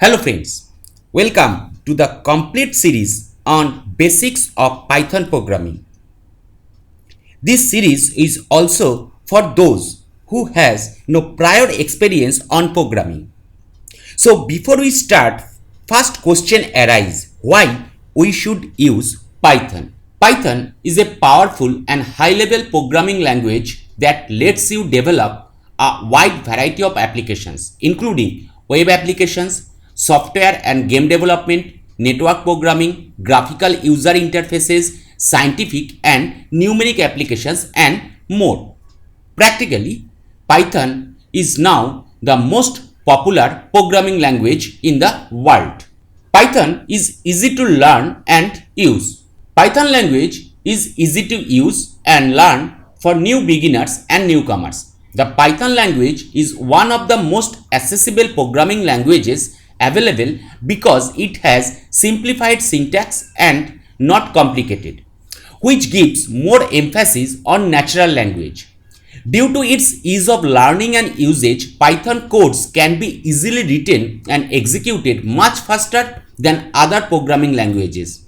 Hello friends, welcome to the complete series on basics of Python programming. This series is also for those who has no prior experience on programming. So before we start, first question arises why we should use Python. Python is a powerful and high-level programming language that lets you develop a wide variety of applications, including web applications, software and game development, network programming, graphical user interfaces, scientific and numeric applications, and more. Practically, Python is now the most popular programming language in the world. Python is easy to learn and use. Python language is easy to use and learn for new beginners and newcomers. The Python language is one of the most accessible programming languages available because it has simplified syntax and not complicated, which gives more emphasis on natural language. Due to its ease of learning and usage, Python codes can be easily written and executed much faster than other programming languages.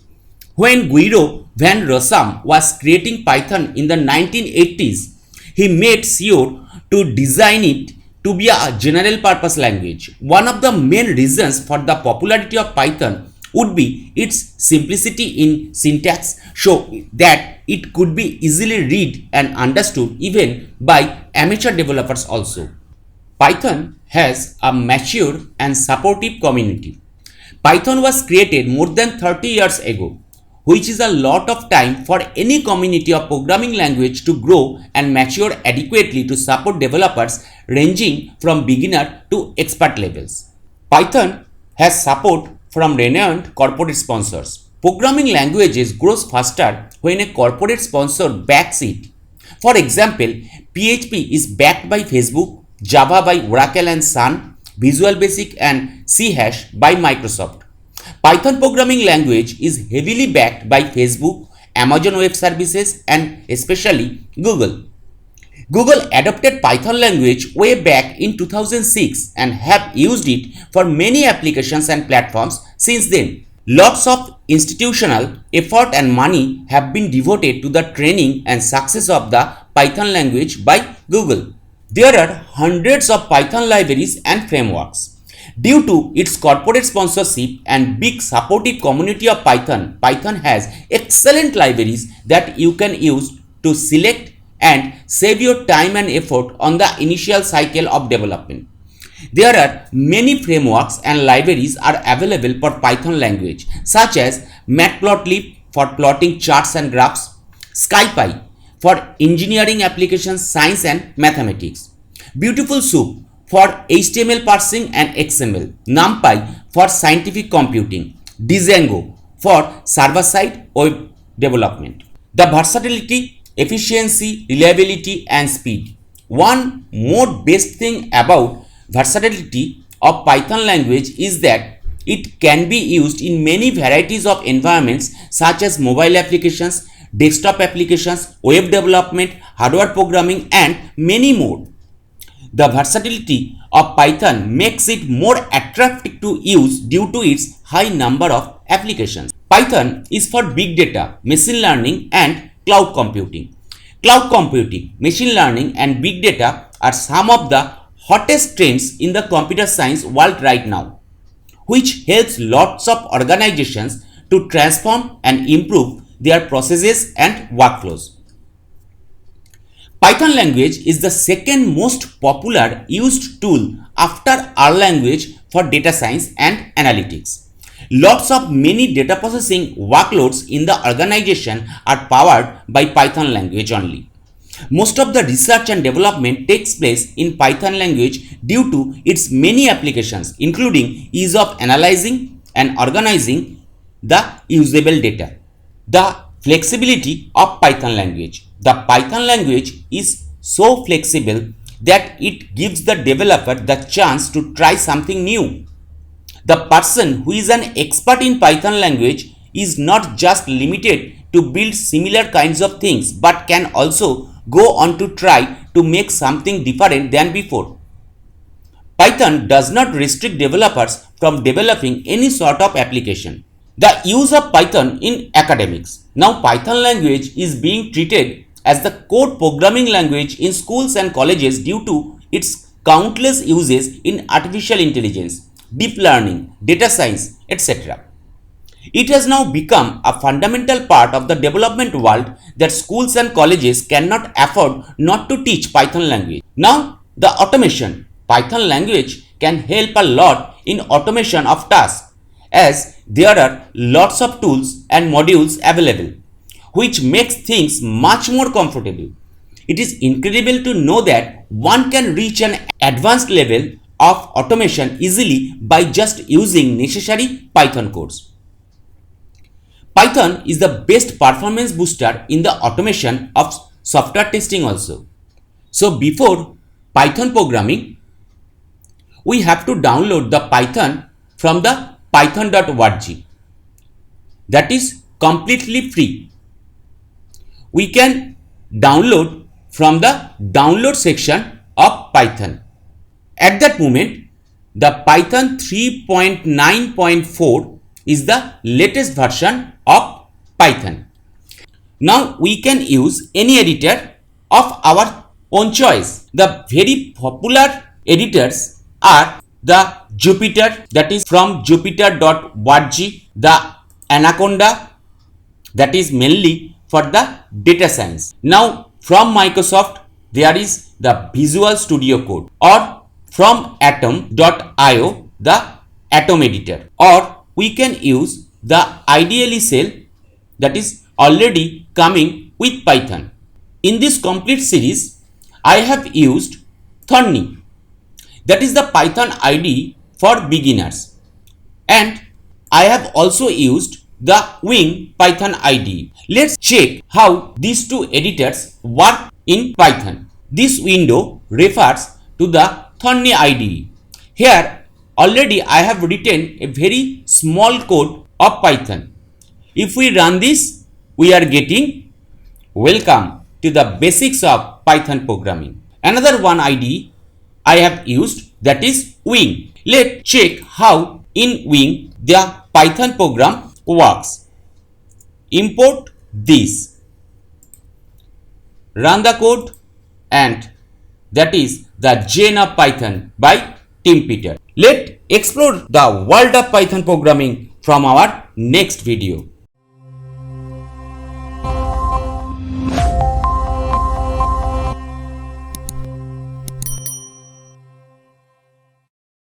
When Guido van Rossum was creating Python in the 1980s, he made sure to design it to be a general purpose language. One of the main reasons for the popularity of Python would be its simplicity in syntax, so that it could be easily read and understood even by amateur developers also. Python has a mature and supportive community. Python was created more than 30 years ago, which is a lot of time for any community of programming language to grow and mature adequately to support developers ranging from beginner to expert levels. Python has support from renowned corporate sponsors. Programming languages grows faster when a corporate sponsor backs it. For example, PHP is backed by Facebook, Java by Oracle and Sun, Visual Basic and C# by Microsoft. Python programming language is heavily backed by Facebook, Amazon Web Services and especially Google. Google adopted Python language way back in 2006 and have used it for many applications and platforms since then. Lots of institutional effort and money have been devoted to the training and success of the Python language by Google. There are hundreds of Python libraries and frameworks. Due to its corporate sponsorship and big supportive community of Python, Python has excellent libraries that you can use to select and save your time and effort on the initial cycle of development. There are many frameworks and libraries are available for Python language, such as Matplotlib for plotting charts and graphs, SciPy for engineering applications, science and mathematics, Beautiful Soup for HTML parsing and XML, NumPy for scientific computing, Django for server-side web development. The versatility, efficiency, reliability and speed. One more best thing about versatility of Python language is that it can be used in many varieties of environments such as mobile applications, desktop applications, web development, hardware programming and many more. The versatility of Python makes it more attractive to use due to its high number of applications. Python is for big data, machine learning and cloud computing. Cloud computing, machine learning and big data are some of the hottest trends in the computer science world right now, which helps lots of organizations to transform and improve their processes and workflows. Python language is the second most popular used tool after R language for data science and analytics. Lots of many data processing workloads in the organization are powered by Python language only. Most of the research and development takes place in Python language due to its many applications, including ease of analyzing and organizing the usable data. The flexibility of Python language. The Python language is so flexible that it gives the developer the chance to try something new. The person who is an expert in Python language is not just limited to build similar kinds of things but can also go on to try to make something different than before. Python does not restrict developers from developing any sort of application. The use of Python in academics. Now Python language is being treated as the core programming language in schools and colleges due to its countless uses in artificial intelligence, deep learning, data science, etc. It has now become a fundamental part of the development world that schools and colleges cannot afford not to teach Python language. Now, the automation. Python language can help a lot in automation of tasks as there are lots of tools and modules available which makes things much more comfortable. It is incredible to know that one can reach an advanced level of automation easily by just using necessary Python codes. Python is the best performance booster in the automation of software testing also. So before Python programming, we have to download the Python from the python.org. That is completely free. We can download from the download section of Python. At that moment, the Python 3.9.4 is the latest version of Python. Now we can use any editor of our own choice. The very popular editors are the Jupyter, that is from jupyter.org, the Anaconda, that is mainly for the data science. Now from Microsoft there is the Visual Studio Code, or from atom.io the Atom editor, or we can use the IDLE shell that is already coming with Python. In this complete series, I have used Thorny, that is the Python IDE for beginners, and I have also used the Wing Python IDE. Let's check how these two editors work in Python. This window refers to the Thorny IDE. Here already I have written a very small code of Python. If we run this, we are getting welcome to the basics of Python programming. Another one IDE I have used, that is Wing. Let's check how in Wing the Python program works. Import this, run the code, and that is the Gen of Python by Tim Peter. Let's explore the world of Python programming from our next video.